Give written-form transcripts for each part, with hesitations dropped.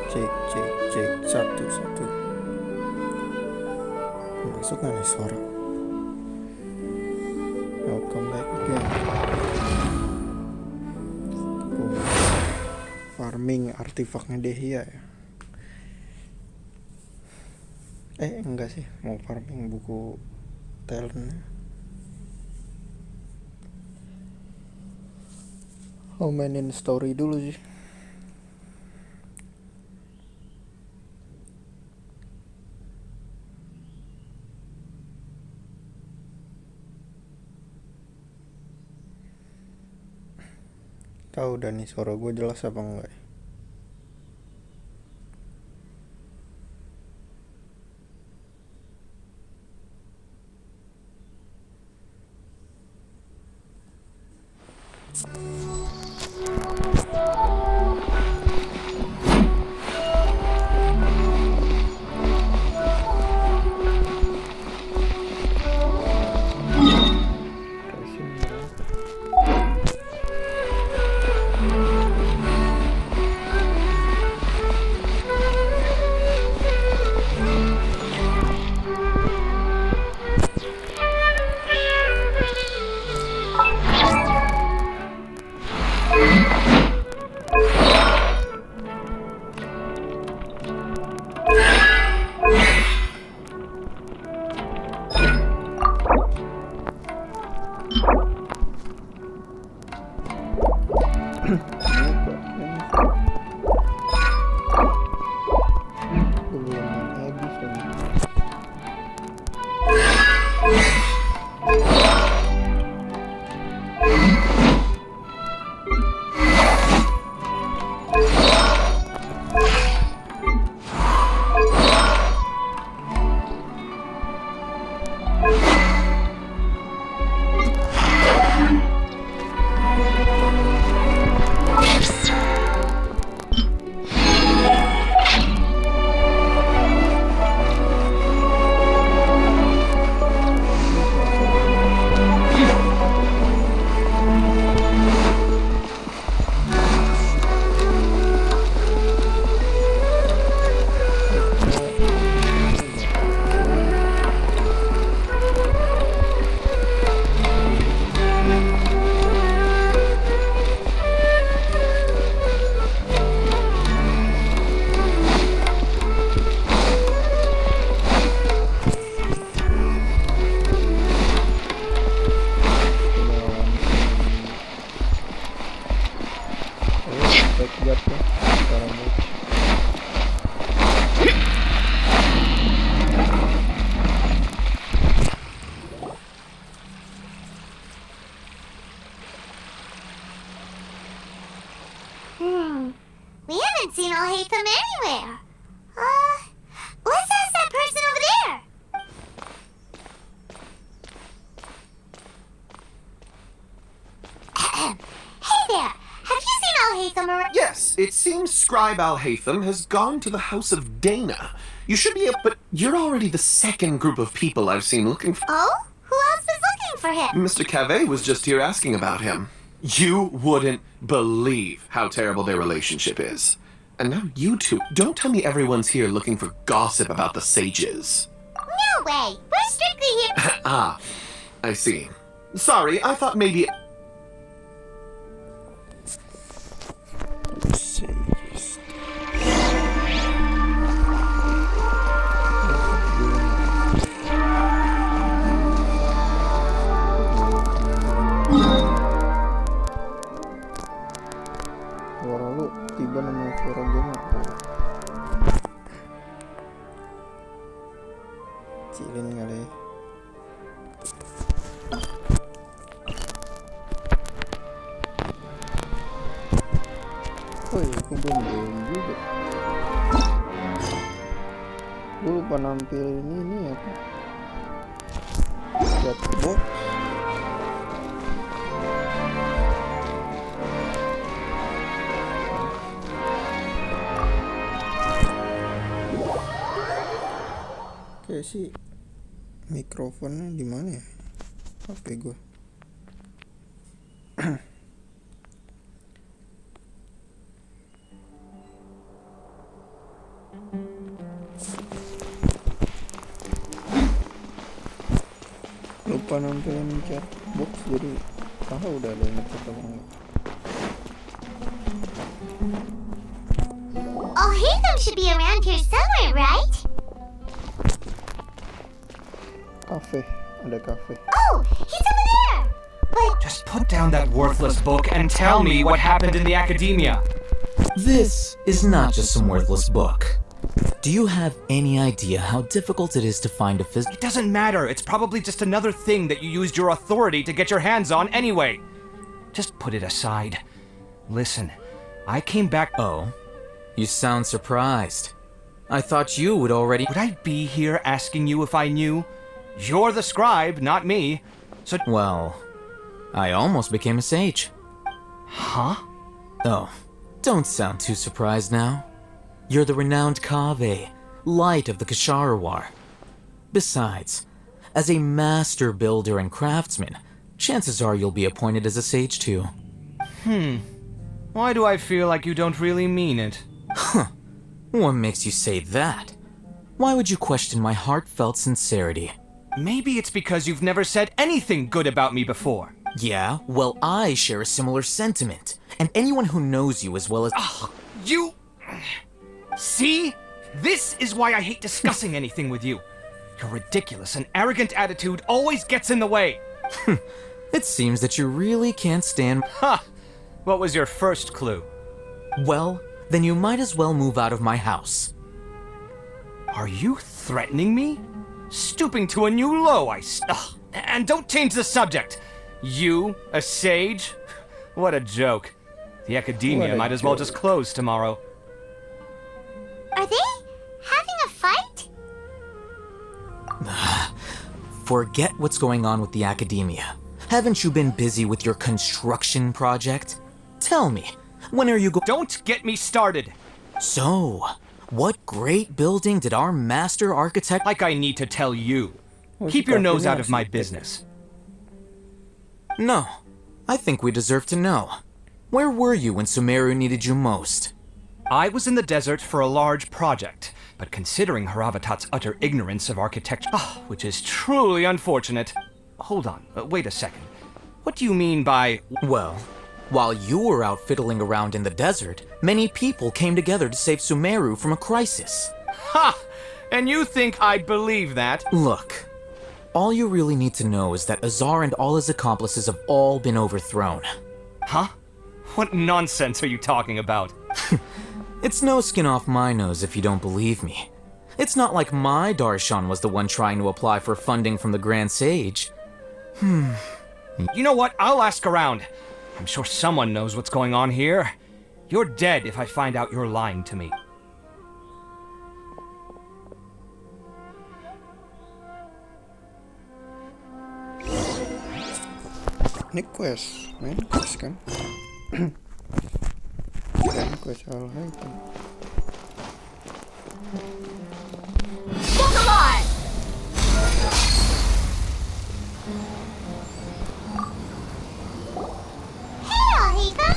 Cek satu masuk nggak nih suara? Welcome back again. Farming artefaknya Dehia ya. Enggak sih, mau farming buku talentnya. Mainin story dulu sih. Tahu udah nih suara gue jelas apa enggak? We haven't seen all Hatham anywhere. Let's ask that person over there. Hey there, have you seen Al Hatham around? Yes, it seems Scribe Al Hatham has gone to the House of Dana. You should be but you're already the second group of people I've seen looking for. Oh? Who else was looking for him? Mr. Cave was just here asking about him. You wouldn't believe how terrible their relationship is. And now you two, don't tell me everyone's here looking for gossip about the sages. No way. We're strictly here. Ah, I see. Sorry, I thought maybe... Suara lu tiba nemu suara gue cilin kali. Oh iya, gue belum juga. Gue lupa nampilin ini apa? Chatbox. Kayak sih mikrofonnya di mana ya? HP gue. Lupa nampilin chat box jadi tahu udah ada yang ngechat apa enggak. Oh, Hatham should be around here somewhere, right? Kafe, ada kafe. Oh, he's over there! But Just put down that worthless book and tell me what happened in the academia. This is not just some worthless book. Do you have any idea how difficult it is to find a It doesn't matter. It's probably just another thing that you used your authority to get your hands on anyway. Just put it aside. Listen, I came back. Oh, you sound surprised. I thought you would already. Would I be here asking you if I knew? You're the scribe, not me. So. Well, I almost became a sage. Huh? Oh, don't sound too surprised now. You're the renowned Kaveh, light of the Kasharawar. Besides, as a master builder and craftsman, chances are you'll be appointed as a sage too. Why do I feel like you don't really mean it? What makes you say that? Why would you question my heartfelt sincerity? Maybe it's because you've never said anything good about me before. Yeah, well, I share a similar sentiment, and anyone who knows you as well as. You... See? This is why I hate discussing anything with you. Your ridiculous and arrogant attitude always gets in the way. It seems that you really can't stand. Ha! What was your first clue? Well, then you might as well move out of my house. Are you threatening me? Stooping to a new low, and don't change the subject. You, a sage? What a joke. The academia might as well just close tomorrow. are they having a fight? Forget what's going on with the academia. Haven't you been busy with your construction project? Tell me, when are you Don't get me started. So, what great building did our master architect... Like I need to tell you. What's Keep your the nose out opinion? of my business. No, I think we deserve to know. Where were you when Sumeru needed you most? I was in the desert for a large project, but considering Haravatat's utter ignorance of architecture, which is truly unfortunate. Hold on, wait a second. What do you mean by... Well, while you were out fiddling around in the desert, many people came together to save Sumeru from a crisis. Ha! And you think I'd believe that? Look, all you really need to know is that Azar and all his accomplices have all been overthrown. Huh? What nonsense are you talking about? It's no skin off my nose if you don't believe me. It's not like my Darshan was the one trying to apply for funding from the Grand Sage. You know what? I'll ask around. I'm sure someone knows what's going on here. You're dead if I find out you're lying to me. Ini quest, main quest kan? Kirain quest hal itu. Pokemon! Hey, Alhaitham!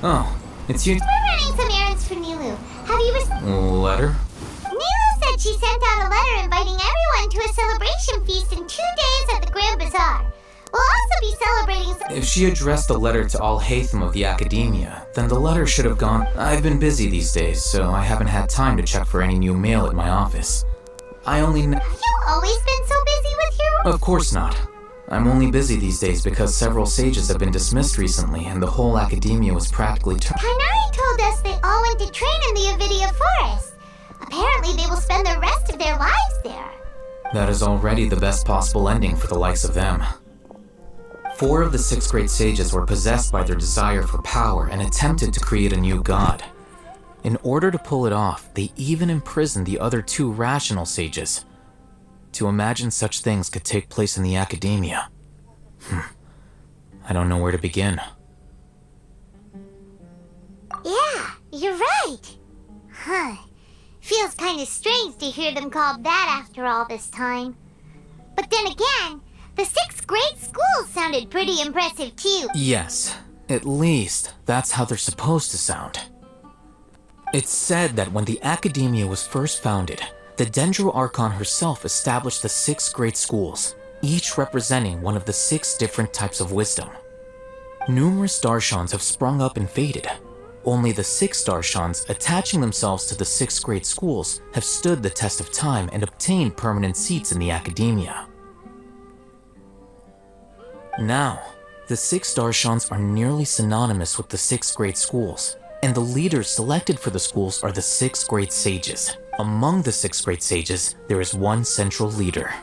Oh, it's you. We're running some errands for Nilu. Have you Letter? Nilu said she sent out a letter inviting everyone to a celebration feast in 2 days at the Grand Bazaar. We'll also be celebrating If she addressed the letter to Al-Haytham of the Academia, then the letter should have gone. I've been busy these days, so I haven't had time to check for any new mail at my office. I only Have you always been so busy with your... Of course not. I'm only busy these days because several sages have been dismissed recently, and the whole Academia was practically Kainari told us they all went to train in the Avidia Forest. Apparently they will spend the rest of their lives there. That is already the best possible ending for the likes of them. 4 of the 6 great sages were possessed by their desire for power and attempted to create a new god. In order to pull it off, they even imprisoned the other 2 rational sages. To imagine such things could take place in the Academia. I don't know where to begin. Yeah, you're right. Huh. Feels kind of strange to hear them called that after all this time. But then again, the 6 great schools sounded pretty impressive too. Yes, at least that's how they're supposed to sound. It's said that when the Academia was first founded, the Dendro Archon herself established the 6 great schools. each representing one of the 6 different types of wisdom. Numerous darshans have sprung up and faded. Only the 6 darshans attaching themselves to the 6th grade schools have stood the test of time and obtained permanent seats in the academia. Now, the 6 darshans are nearly synonymous with the 6th grade schools, and the leaders selected for the schools are the 6th grade sages. Among the 6th grade sages, there is one central leader,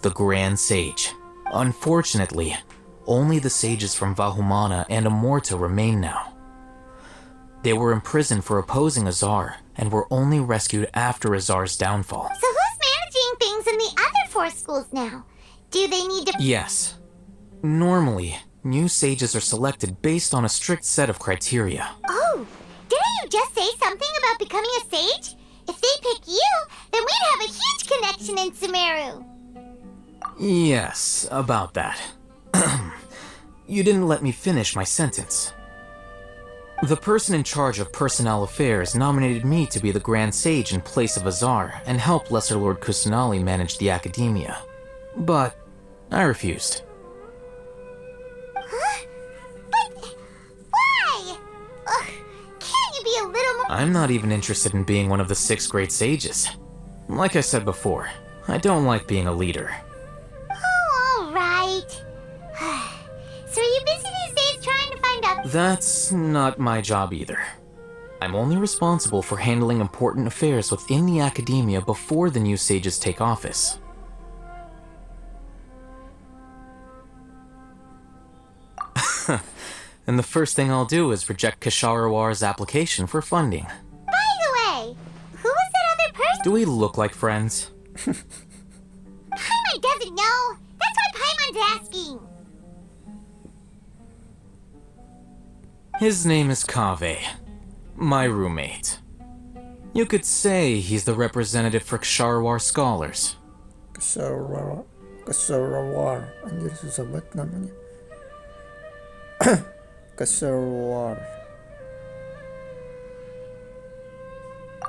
the Grand Sage. Unfortunately, only the sages from Vahumana and Amorta remain now. They were imprisoned for opposing Azar, and were only rescued after Azar's downfall. So who's managing things in the other 4 schools now? Do they need to... Yes. Normally, new sages are selected based on a strict set of criteria. Oh, didn't you just say something about becoming a sage? If they pick you, then we'd have a huge connection in Sumeru. Yes, about that. You didn't let me finish my sentence. The person in charge of personnel affairs nominated me to be the Grand Sage in place of Azar and help Lesser Lord Kusanali manage the academia. But I refused. Huh? But why? Ugh, can't you be a little more... I'm not even interested in being one of the 6th grade sages. Like I said before, I don't like being a leader. Oh, all right. So are you busy these days trying to find out... That's not my job either. I'm only responsible for handling important affairs within the academia before the new sages take office. And the first thing I'll do is reject Kasharawar's application for funding. By the way, who was that other person? Do we look like friends? Paimon doesn't know. That's why Paimon's asking. His name is Kaveh, my roommate. You could say he's the representative for Ksharawar scholars. Kesarawar. Anjir, susah banget namanya. Kesarawar.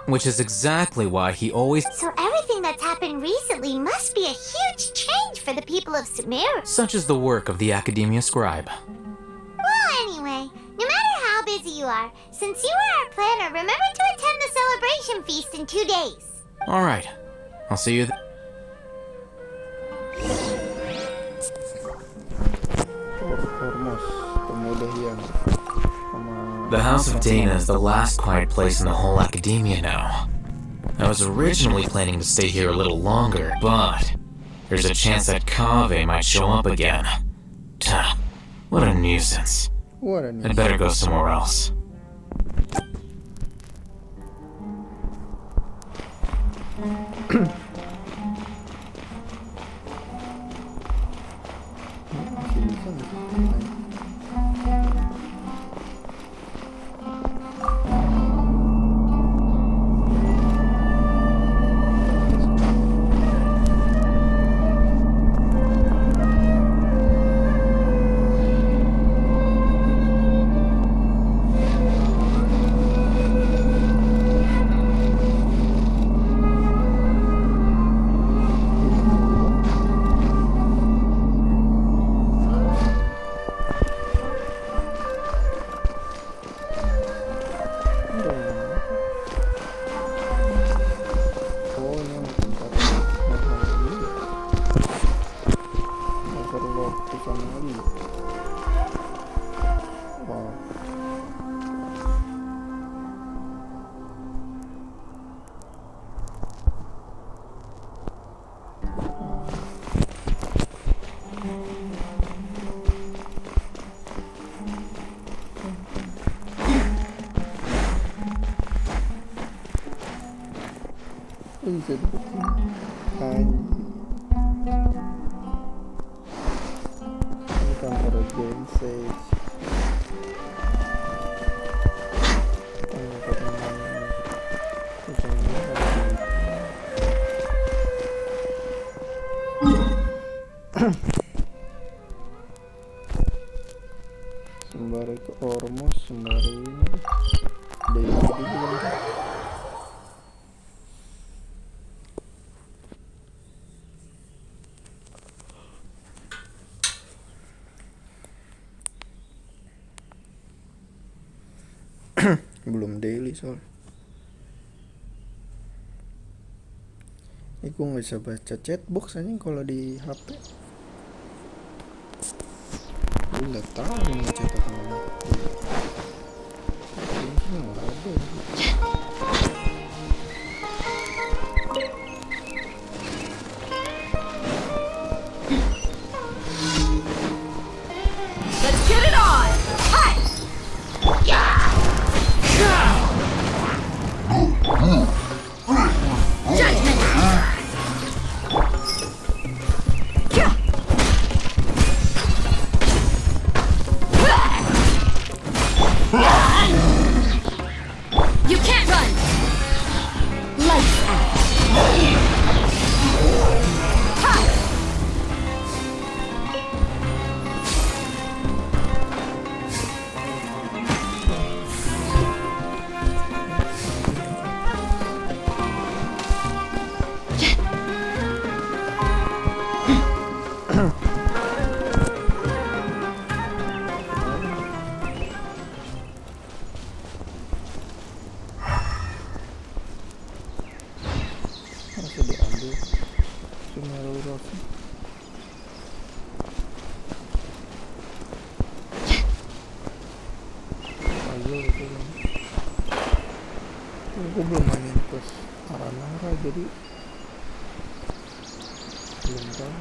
Which is exactly why he always... So everything that's happened recently must be a huge change for the people of Sumeru. Such is the work of the Academia Scribe. Well, anyway, no matter how busy you are, since you are our planner, remember to attend the celebration feast in 2 days. Alright, I'll see you Hormos, pemuda yang sama... The House of Dana is the last quiet place in the whole academia now. I was originally planning to stay here a little longer, but there's a chance that Kaveh might show up again. Tuh, what a nuisance. What a I'd better go somewhere else. Bisa dibuka. Ini kantor Genshin. Sembari ke Ormos, sembari ini Belum daily soal. Ini gue nggak bisa baca chatbox anjing kalau di HP. Gue nggak tahu nih ngechat apa mana. Ini nggak ada. Let's get it on! Hi! Judgment! You can't run! Lights out! Ha! Masih diambil Sumeru Rofi. Ayo itu kan. Gue belum mainin plus Aranara jadi belum tahu.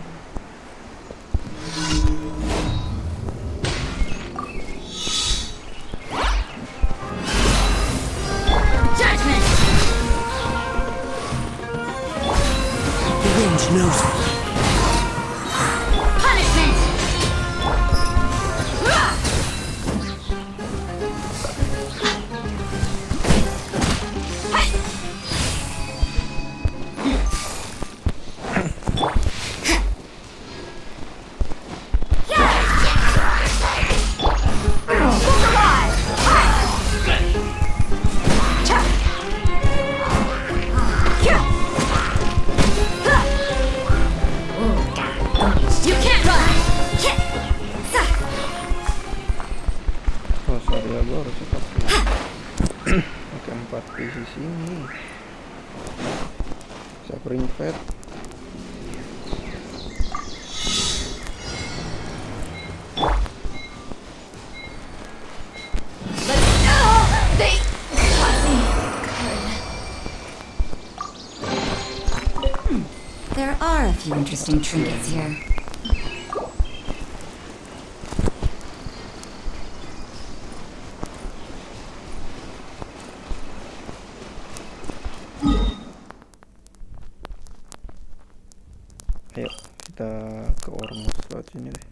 Judgment! The wind knows it. Punishment! You can't run! Oh sorry ya, gue harus pakai 4 pieces ini. Suffering Fat. They got me. There are a few interesting trinkets here. Ayo kita ke Ormus lewat sini deh.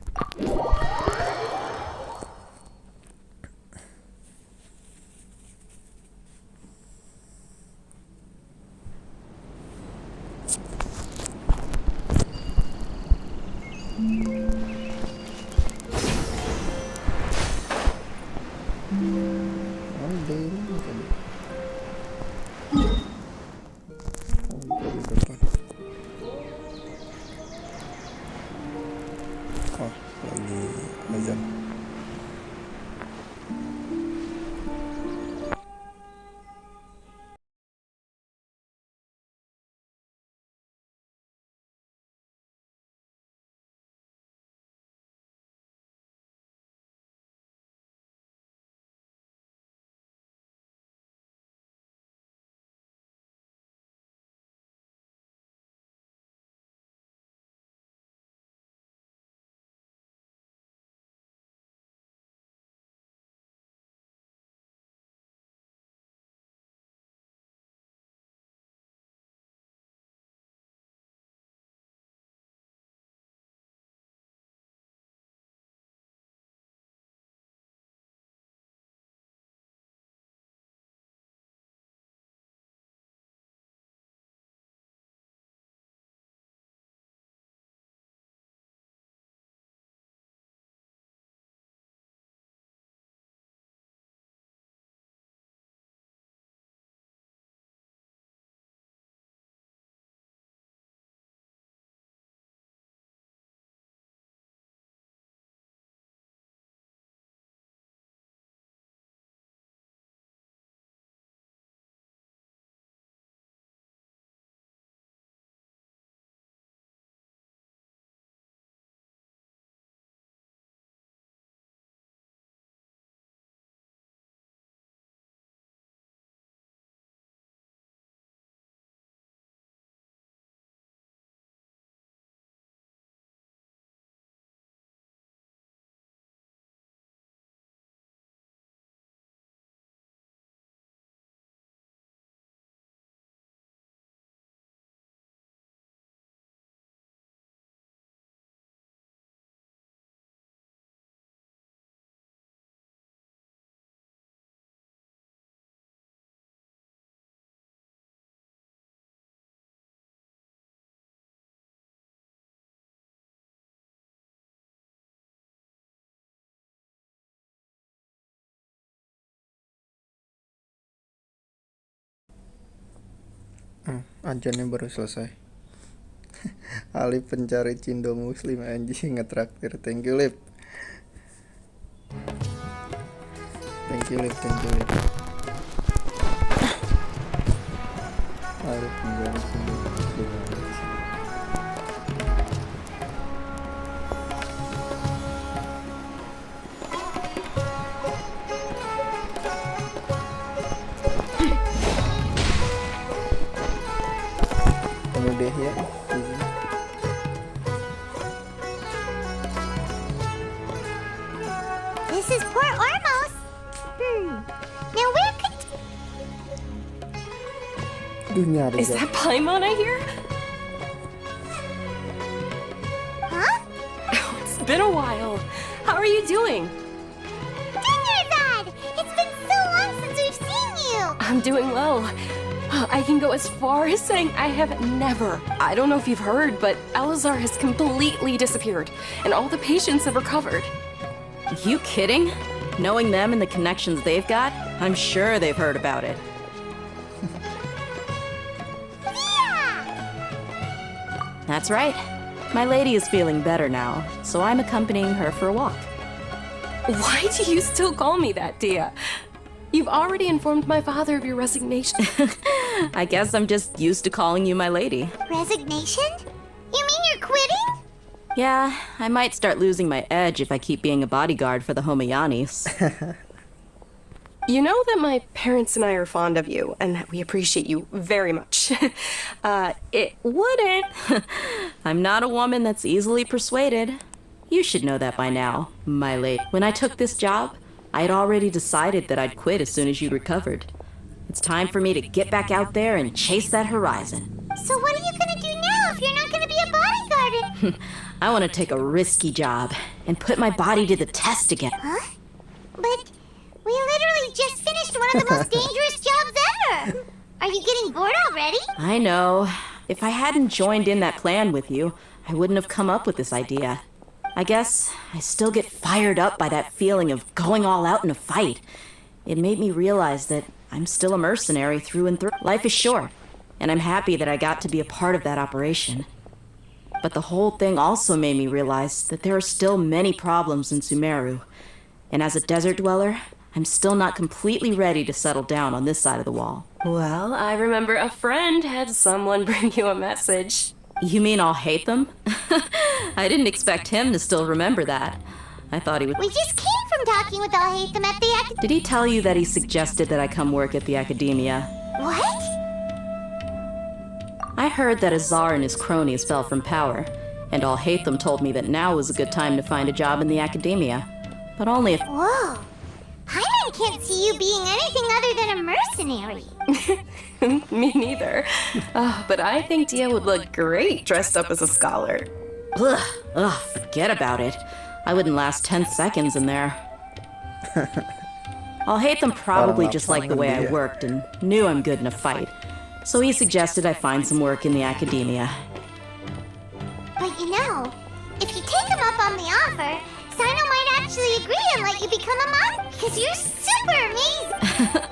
Ada ini tadi. Oh, dari depan. Oh, lagi Ajannya baru selesai. Ali pencari cindo muslim anjing ngetraktir. Thank you Lip. Thank you Lip. Ali pencari cindo muslim anjing. Kamu deh ya. This is Port Ormos. Now where could... Duh nyari Is that Paimon I hear? Huh? Oh, it's been a while. How are you doing? Dad! It's been so long since we've seen you! I'm doing well. I can go as far as saying I have never, I don't know if you've heard, but Elazar has completely disappeared, and all the patients have recovered. You kidding? Knowing them and the connections they've got, I'm sure they've heard about it. That's right. My lady is feeling better now, so I'm accompanying her for a walk. Why do you still call me that, Dia? You've already informed my father of your resignation. I guess I'm just used to calling you my lady. Resignation? You mean you're quitting? Yeah, I might start losing my edge if I keep being a bodyguard for the Homayanis. You know that my parents and I are fond of you, and that we appreciate you very much. It wouldn't. I'm not a woman that's easily persuaded. You should know that by now, my lady. When I took this job, I had already decided that I'd quit as soon as you recovered. It's time for me to get back out there and chase that horizon. So what are you gonna do now if you're not gonna be a bodyguard? I want to take a risky job and put my body to the test again. Huh? But we literally just finished one of the most dangerous jobs ever! Are you getting bored already? I know. If I hadn't joined in that plan with you, I wouldn't have come up with this idea. I guess I still get fired up by that feeling of going all out in a fight. It made me realize that I'm still a mercenary through and through. Life is short, and I'm happy that I got to be a part of that operation. But the whole thing also made me realize that there are still many problems in Sumeru. And as a desert dweller, I'm still not completely ready to settle down on this side of the wall. Well, I remember a friend had someone bring you a message. You mean I'll hate them? I didn't expect him to still remember that. I thought he would. We just came from talking with I'll Hate Them at the Did he tell you that he suggested that I come work at the academia? What? I heard that Azar and his cronies fell from power, and I'll hate them told me that now was a good time to find a job in the academia. But only if. Whoa. Paimon can't see you being anything other than a mercenary. Me neither. But I think Dia would look great dressed up as a scholar. Ugh, forget about it. I wouldn't last 10 seconds in there. I'll hate them probably just like the way I worked and knew I'm good in a fight. So he suggested I find some work in the academia. But you know, if you take him up on the offer, Sino might actually agree and let you become a monk, because you're super amazing!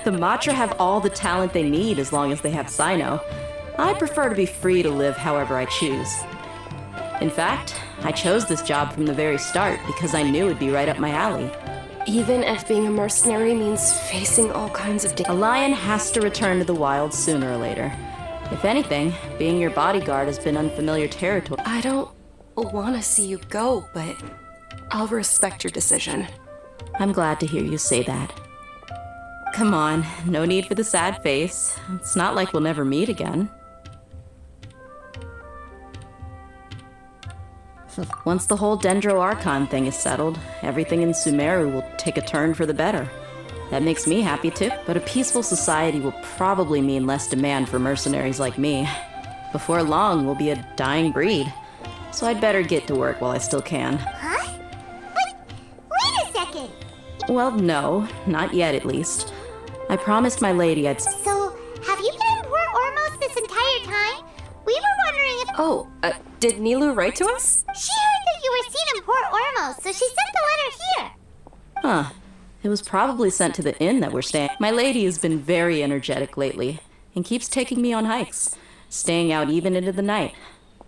The Matra have all the talent they need as long as they have Sino. I prefer to be free to live however I choose. In fact, I chose this job from the very start because I knew it'd be right up my alley. Even if being a mercenary means facing all kinds of A lion has to return to the wild sooner or later. If anything, being your bodyguard has been unfamiliar territory. I don't want to see you go, but I'll respect your decision. I'm glad to hear you say that. Come on, no need for the sad face. It's not like we'll never meet again. Once the whole Dendro Archon thing is settled, everything in Sumeru will take a turn for the better. That makes me happy too, but a peaceful society will probably mean less demand for mercenaries like me. Before long, we'll be a dying breed. So I'd better get to work while I still can. Huh? But wait a second! Well, no, not yet at least. I promised my lady I'd... So, have you been in Port Ormos this entire time? We were wondering if... Oh, did Nilu write to us? She heard that you were seen in Port Ormos, so she sent the letter here. Huh. It was probably sent to the inn that we're staying. My lady has been very energetic lately, and keeps taking me on hikes, staying out even into the night.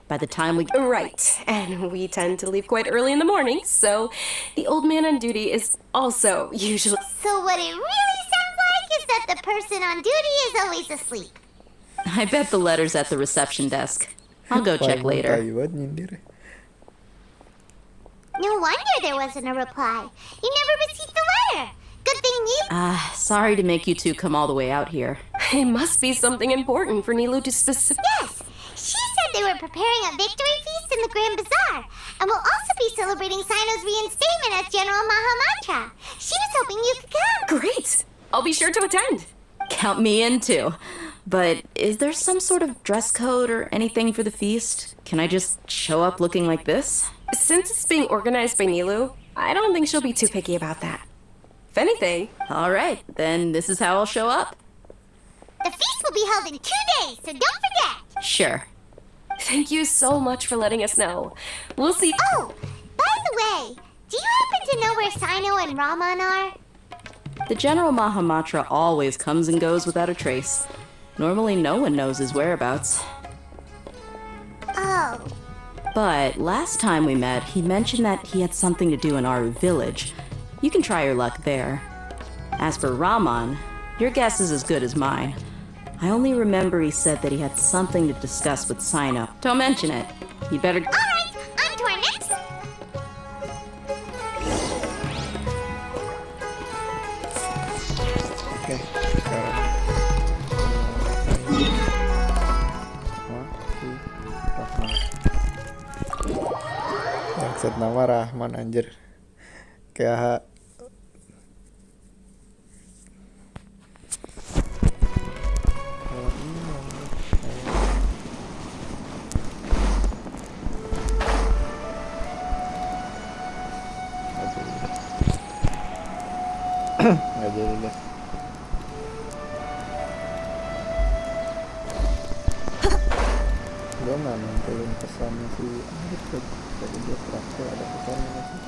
By the time we... Right, and we tend to leave quite early in the morning, so the old man on duty is also usually... So what it really sounds like is that the person on duty is always asleep. I bet the letter's at the reception desk. I'll go check later. Tai banget nyindir. No wonder there wasn't a reply. You never received the letter. Good thing you... Sorry to make you two come all the way out here. It must be something important for Nilu to specific... Yes! She said they were preparing a victory feast in the Grand Bazaar, and will also be celebrating Sino's reinstatement as General Mahamantra. She was hoping you could come. Great! I'll be sure to attend. Count me in too. But is there some sort of dress code or anything for the feast? Can I just show up looking like this? Since it's being organized by Nilu, I don't think she'll be too picky about that. If anything... All right, then this is how I'll show up. The feast will be held in 2 days, so don't forget. Sure. Thank you so much for letting us know. We'll see... Oh, by the way, do you happen to know where Sino and Raman are? The General Mahamatra always comes and goes without a trace. Normally no one knows his whereabouts. Oh. But last time we met, he mentioned that he had something to do in our village. You can try your luck there. As for Raman, your guess is as good as mine. I only remember he said that he had something to discuss with Sino. Don't mention it. You better... All right, on to our next... Oke, sekarang Rahman. Maksud nama Rahman anjir. Kayak nggak jadi deh. Gue nggak nontonin pesannya si Adit tuh. Tadi dia traktir ada pesannya nggak sih?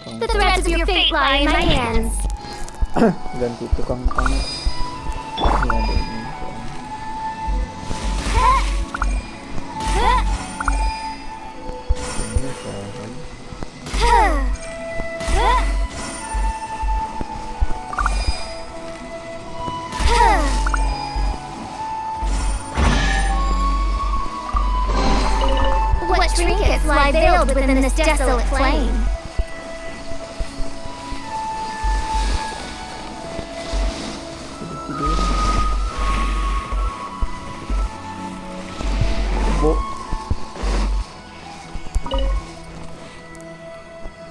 The threads of your fate lie in my hands. Ganti tukang tangan. Ini ada ini. Ini salah. What trinkets lie veiled within this desolate plain?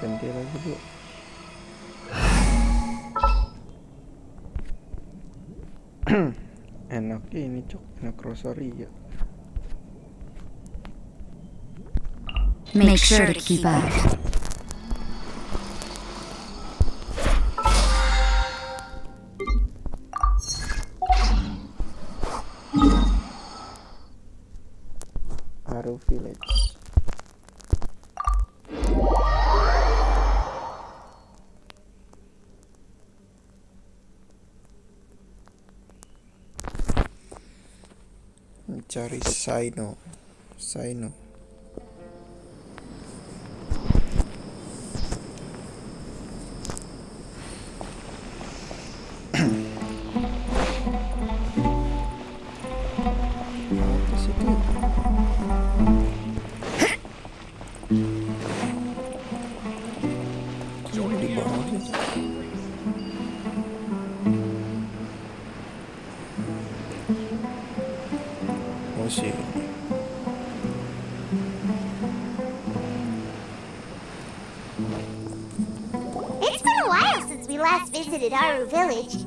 Ganti lagi dulu. Enak ini cok, enak rosaria. Make sure to keep up. cari Saino. Apa sih itu? Coba di bawah sih. Oh sih. It's been a while since we last visited Aru Village.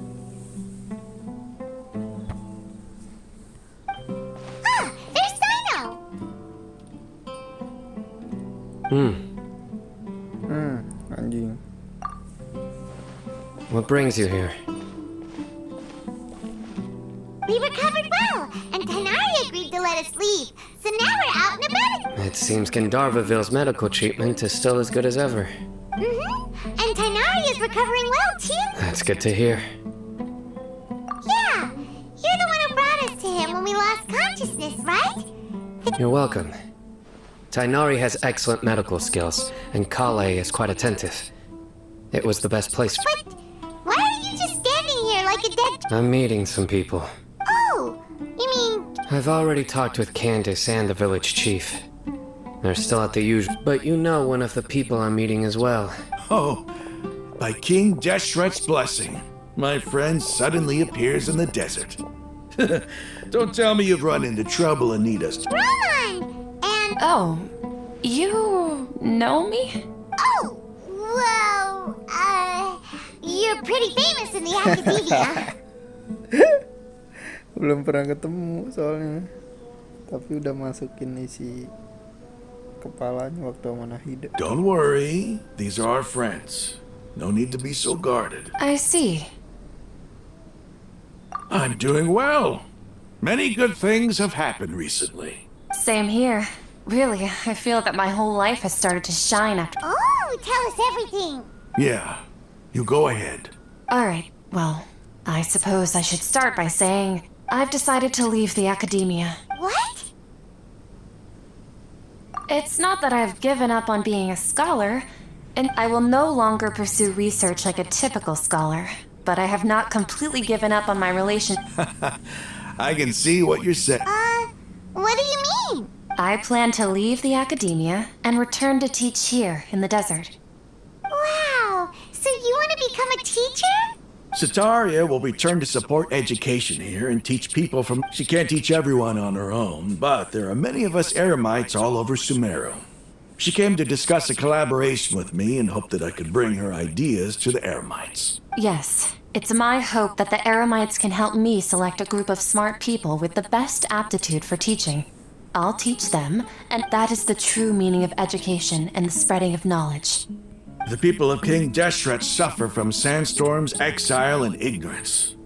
Ah, there's Sino! Anjing. What brings you here? We recovered well, and Tanari agreed to let us leave, so now we're out and about. It seems Gandharvaville's medical treatment is still as good as ever. And Tanari is recovering well, too. That's good to hear. Yeah, you're the one who brought us to him when we lost consciousness, right? You're welcome. Tainari has excellent medical skills, and Kale is quite attentive. It was the best place. But why are you just standing here like a dead... I'm meeting some people. Oh, you mean... I've already talked with Candace and the village chief. They're still at the usual, but you know one of the people I'm meeting as well. Oh, by King Deshret's blessing, my friend suddenly appears in the desert. Don't tell me you've run into trouble and need us. Ron! And... Oh, you know me? Oh, well, you're pretty famous in the academia. Belum pernah ketemu soalnya. Tapi udah masukin isi kepalanya waktu sama Nahida. Don't worry, these are our friends. No need to be so guarded. I see. I'm doing well. Many good things have happened recently. Same here. Really, I feel that my whole life has started to shine after... Oh, tell us everything. Yeah, you go ahead. Alright, well, I suppose I should start by saying I've decided to leave the academia. What? It's not that I've given up on being a scholar, and I will no longer pursue research like a typical scholar, but I have not completely given up on my relation... I can see what you're saying. What do you mean? I plan to leave the academia and return to teach here in the desert. Wow, so you want to become a teacher? Sataria will return to support education here and teach people from... She can't teach everyone on her own, but there are many of us Eremites all over Sumeru. She came to discuss a collaboration with me and hoped that I could bring her ideas to the Eremites. Yes, it's my hope that the Eremites can help me select a group of smart people with the best aptitude for teaching. I'll teach them, and that is the true meaning of education and the spreading of knowledge. The people of King Deshret suffer from sandstorms, exile, and ignorance.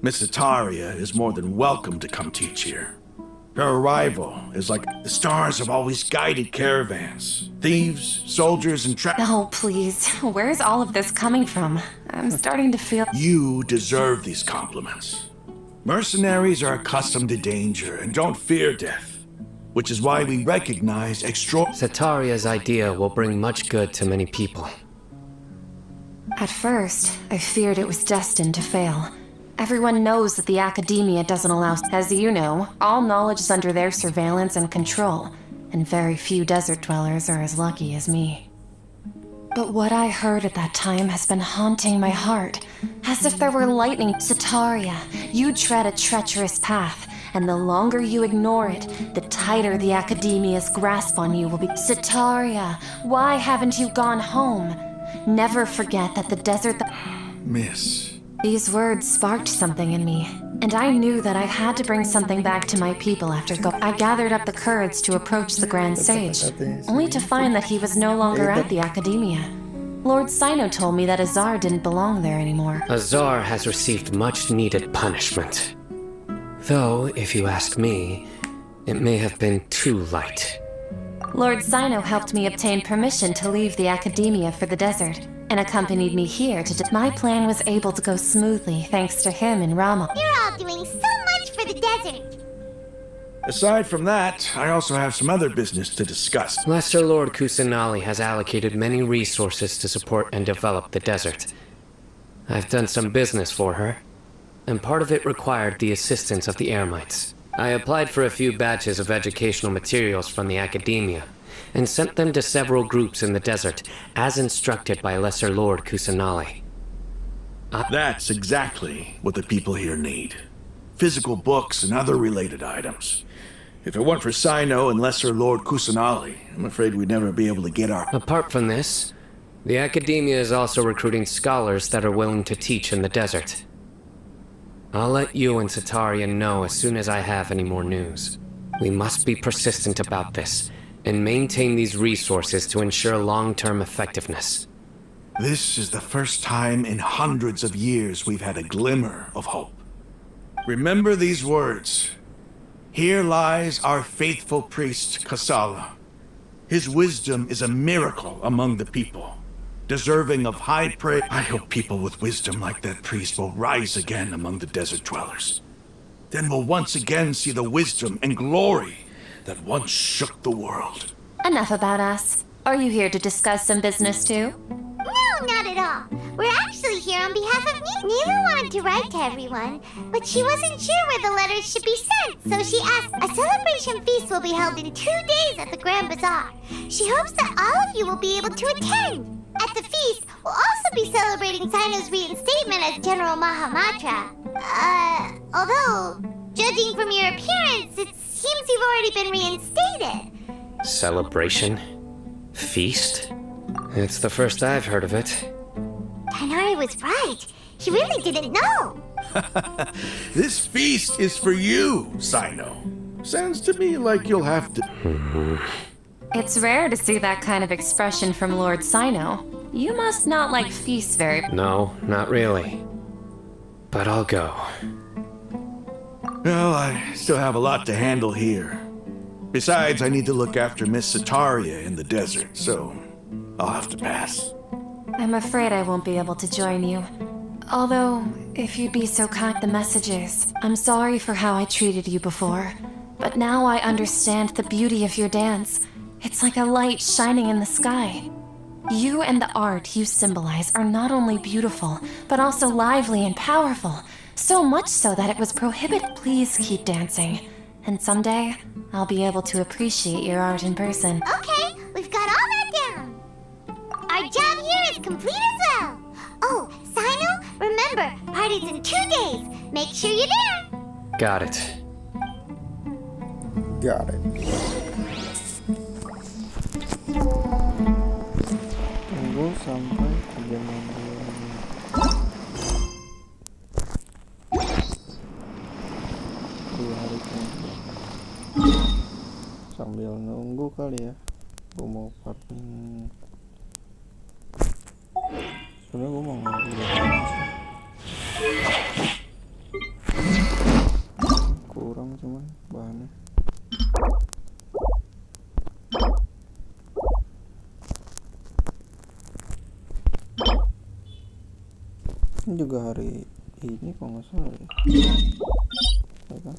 Miss Ataria is more than welcome to come teach here. Her arrival is like the stars have always guided caravans, thieves, soldiers, and Oh, please. Where's all of this coming from? I'm starting to feel... You deserve these compliments. Mercenaries are accustomed to danger and don't fear death, which is why we recognize Sataria's idea will bring much good to many people. At first, I feared it was destined to fail. Everyone knows that the academia doesn't allow... As you know, all knowledge is under their surveillance and control, and very few desert dwellers are as lucky as me. But what I heard at that time has been haunting my heart, as if there were lightning. Sataria, you tread a treacherous path, and the longer you ignore it, the tighter the academia's grasp on you will be. Sataria, why haven't you gone home? Never forget that the desert... Miss... These words sparked something in me, and I knew that I had to bring something back to my people after I gathered up the courage to approach the Grand Sage, only to find that he was no longer at the academia. Lord Sino told me that Azar didn't belong there anymore. Azar has received much needed punishment. Though, if you ask me, it may have been too light. Lord Sino helped me obtain permission to leave the academia for the desert, and accompanied me here to... My plan was able to go smoothly thanks to him and Rama. You're all doing so much for the desert. Aside from that, I also have some other business to discuss. Lesser Lord Kusanali has allocated many resources to support and develop the desert. I've done some business for her, and part of it required the assistance of the Eremites. I applied for a few batches of educational materials from the academia, and sent them to several groups in the desert, as instructed by Lesser Lord Kusanali. That's exactly what the people here need. Physical books and other related items. If it weren't for Sino and Lesser Lord Kusanali, I'm afraid we'd never be able to get our... Apart from this, the academia is also recruiting scholars that are willing to teach in the desert. I'll let you and Sataria know as soon as I have any more news. We must be persistent about this, and maintain these resources to ensure long-term effectiveness. This is the first time in hundreds of years we've had a glimmer of hope. Remember these words. Here lies our faithful priest, Kasala. His wisdom is a miracle among the people, deserving of high praise. I hope people with wisdom like that priest will rise again among the desert dwellers. Then we'll once again see the wisdom and glory that once shook the world. Enough about us. Are you here to discuss some business too? No, not at all. We're actually here on behalf of Neva wanted to write to everyone, but she wasn't sure where the letters should be sent, so she asked. A celebration feast will be held in 2 days at the Grand Bazaar. She hopes that all of you will be able to attend. At the feast, we'll also be celebrating Sino's reinstatement as General Mahamatra. Although, judging from your appearance, it seems you've already been reinstated. Celebration? Feast? It's the first I've heard of it. Tainari was right. He really didn't know. This feast is for you, Sino. Sounds to me like you'll have to... It's rare to see that kind of expression from Lord Sino. You must not like feasts very... No, not really. But I'll go. Well, I still have a lot to handle here. Besides, I need to look after Miss Sataria in the desert, so I'll have to pass. I'm afraid I won't be able to join you. Although, if you'd be so kind, the messages. I'm sorry for how I treated you before, but now I understand the beauty of your dance. It's like a light shining in the sky. You and the art you symbolize are not only beautiful, but also lively and powerful. So much so that it was prohibited. Please keep dancing. And someday, I'll be able to appreciate your art in person. Okay, we've got all that down. Our job here is complete as well. Oh, Sino, remember, party's in 2 days. Make sure you're there. Got it. Got it. Tunggu sampai 3 minggu. Sambil nunggu kali ya, gue mau farming. Sebenernya gue mau ngeliat kurang cuman bahannya. Ini juga hari ini kok nggak salah ya. Ya kan?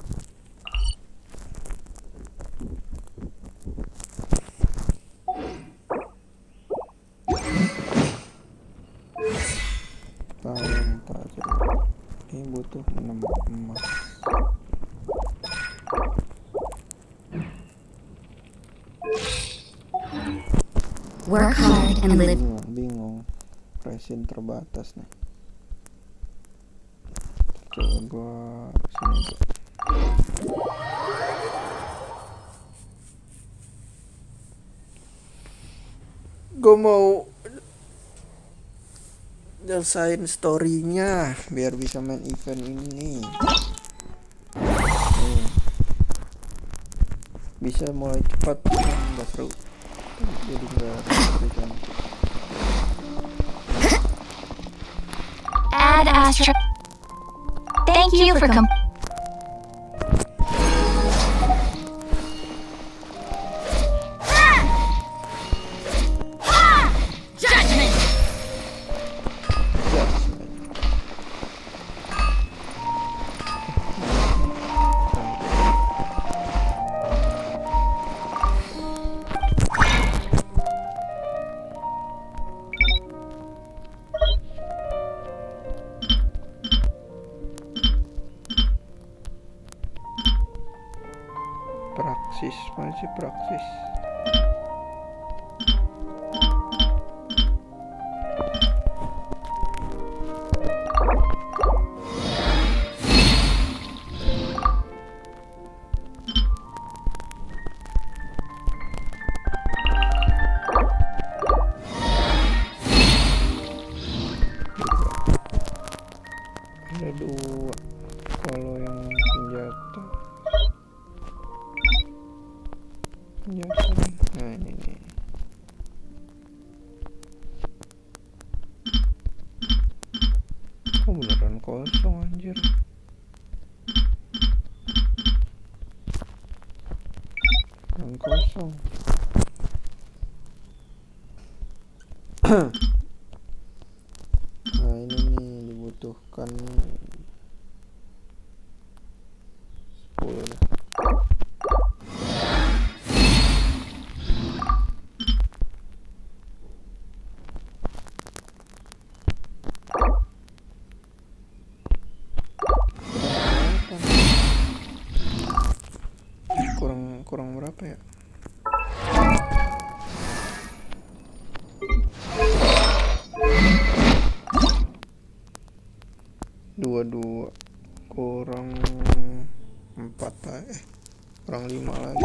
Ini butuh 6 emas. Work hard and live. Bingung. Resin terbatas nih. Coba gua sini. Gua mau nyelesain story-nya biar bisa main event ini nih. Bisa mulai cepat, nggak seru. Jadi nggak seru. Add Astro. Thank you for coming. Masih praktis. Ada 2 kalau yang senjata nih. Nah ini nih. Oh beneran kosong anjir. Beneran kosong. Nah ini nih dibutuhkan 10 dah. Kurang berapa ya? Dua kurang 4 lah, kurang 5 lagi.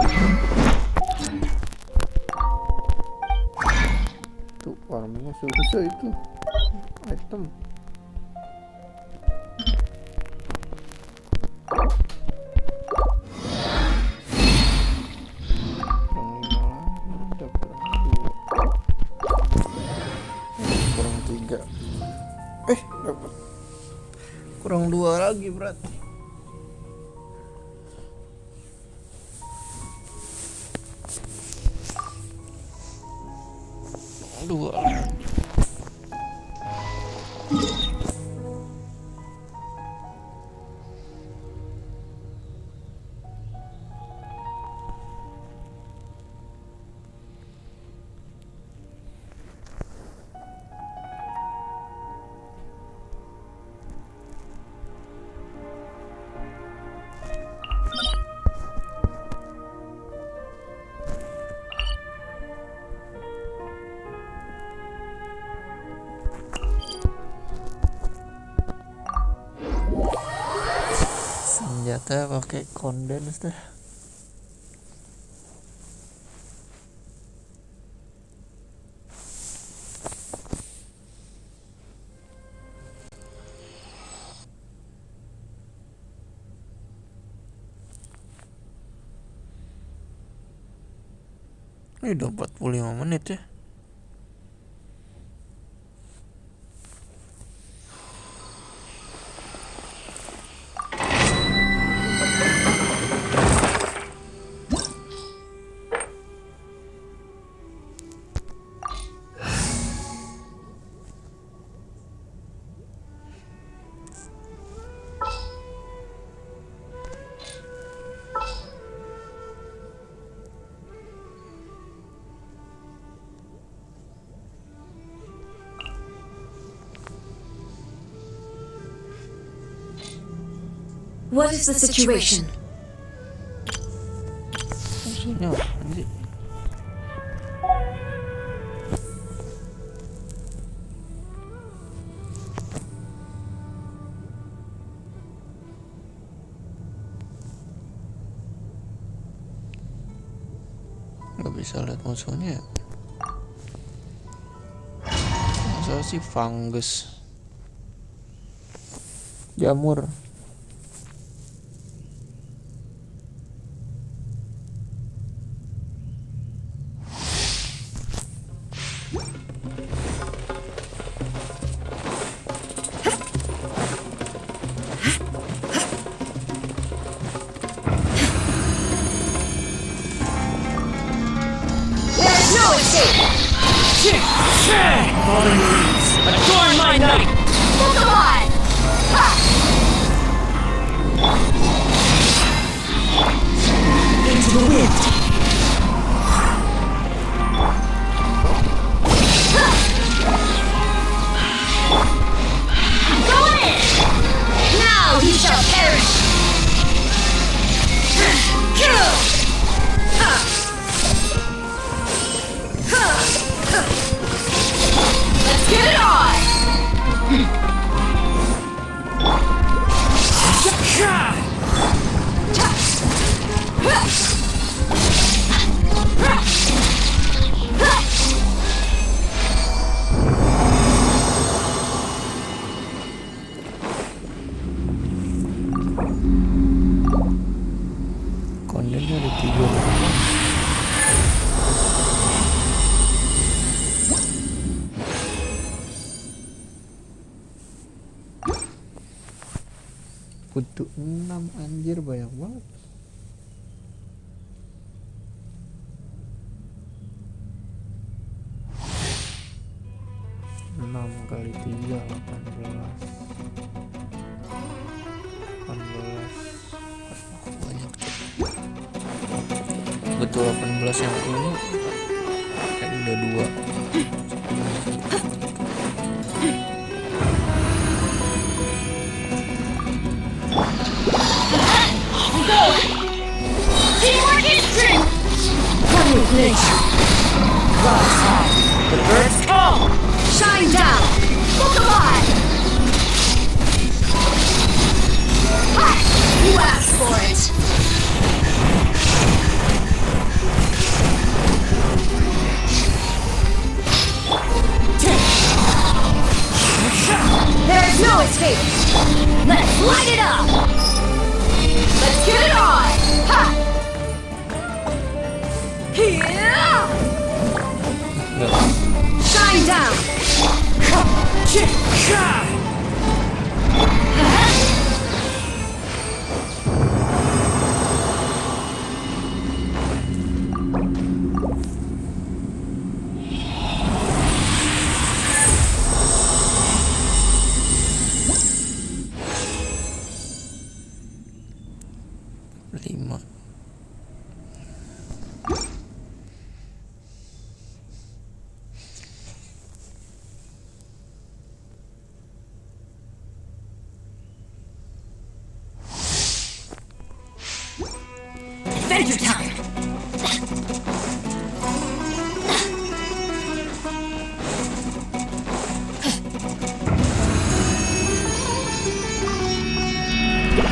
Tuh farmingnya susah itu item. Dapat kurang 2 lagi berarti. Dua lagi. Senjata pakai kondens dah. Ini udah 45 menit ya. What is the situation? Maksudnya apaan sih? Nggak bisa lihat musuhnya. Masa sih fungus, jamur. Adorn my night! Pokemon! Ha! Into the wind! Go in! Now he shall perish! Kill! Ha! Kutu 6 anjir, banyak banget. Enam kali 3 18. Banyak. Betul 18 yang ini kayak udah 2. Teamwork is strength! Come with nature! Rise high! The birds come! Shine down! Buka! You asked for it! There's no escape! Let's light it up! Let's get it on! Ha! Yeah! Shine down! Lima. Adventure time!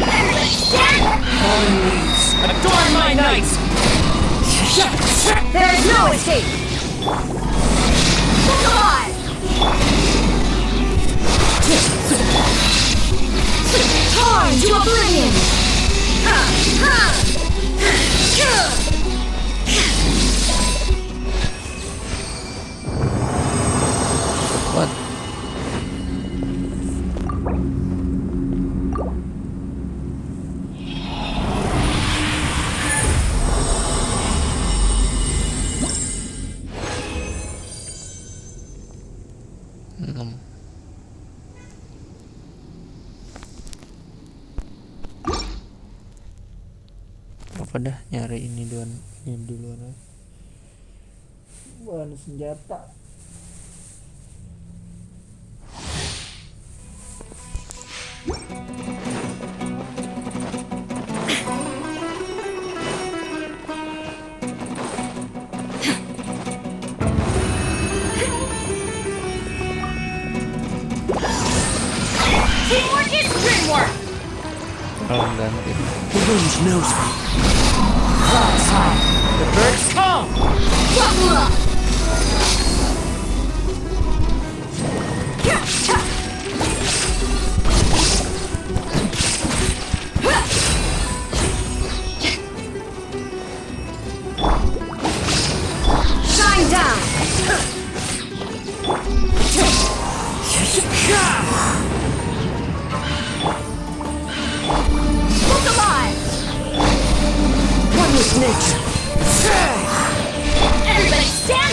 Everybody stand! Fallen leaves, adorn my night! There's no escape! Come on! Torn to oblivion! What? Apa dah nyari ini duluan aja. Bahan senjata. Teamwork is dreamwork! Kalau ganti. The wind knows me. Rise high. The birds come! Buckle up! Shine down! Look alive! One with nature. Everybody stand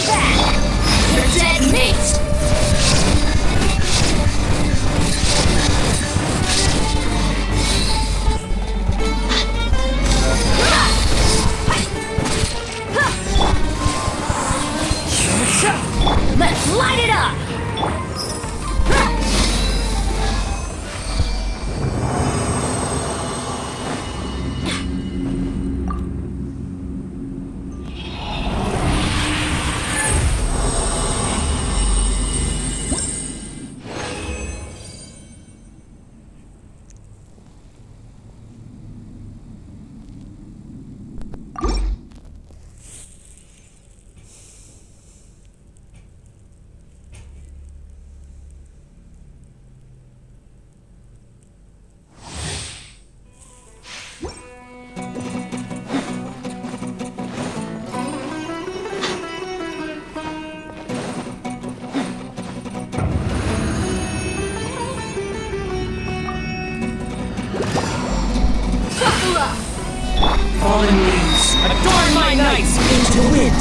my nights into wind.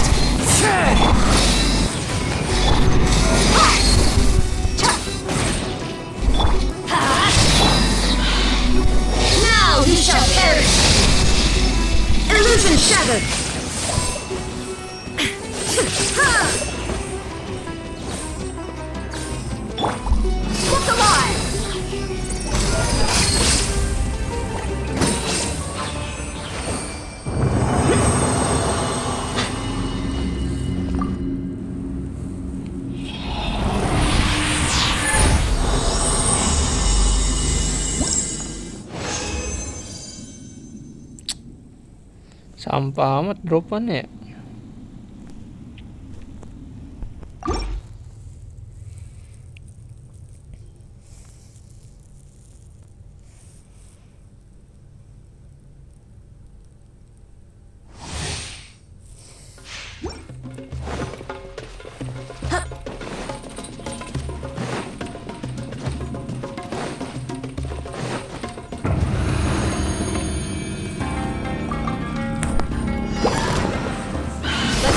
Now he shall perish. Illusion shattered. What's alive? Sampah amat dropannya ya.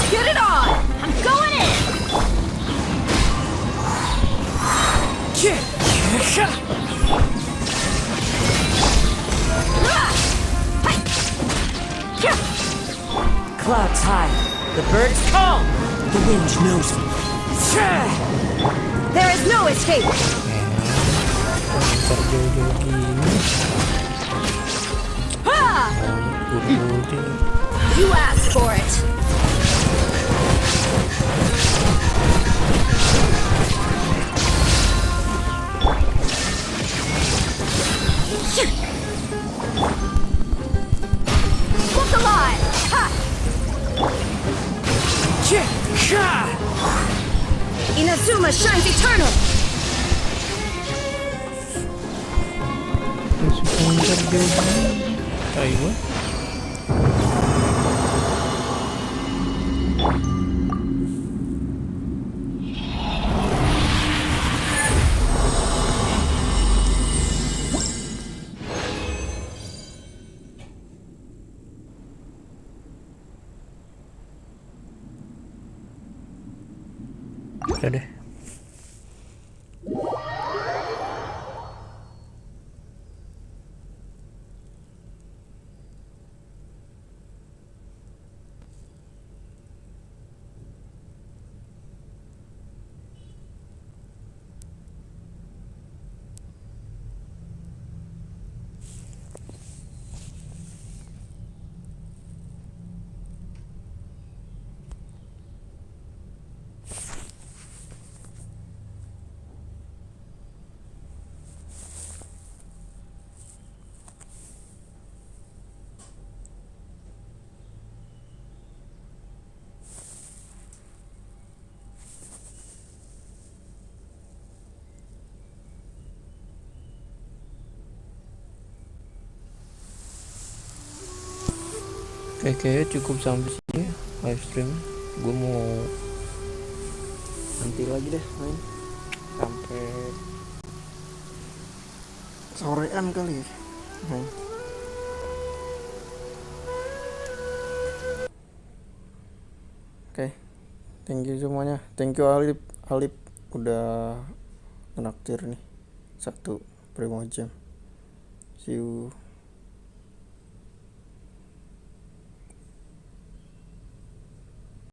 Get it on! I'm going in! Clouds high, the birds calm, the wind knows me. There is no escape! You asked for it! What's alive? Ha! Inazuma shines eternal! Taiwan. Udah deh. Kayaknya cukup sampai sini ya live stream. Gue mau nanti lagi deh main sampai sorean kali ya main. Oke, thank you semuanya. Thank you Alip udah traktir nih 1 primogems. See you.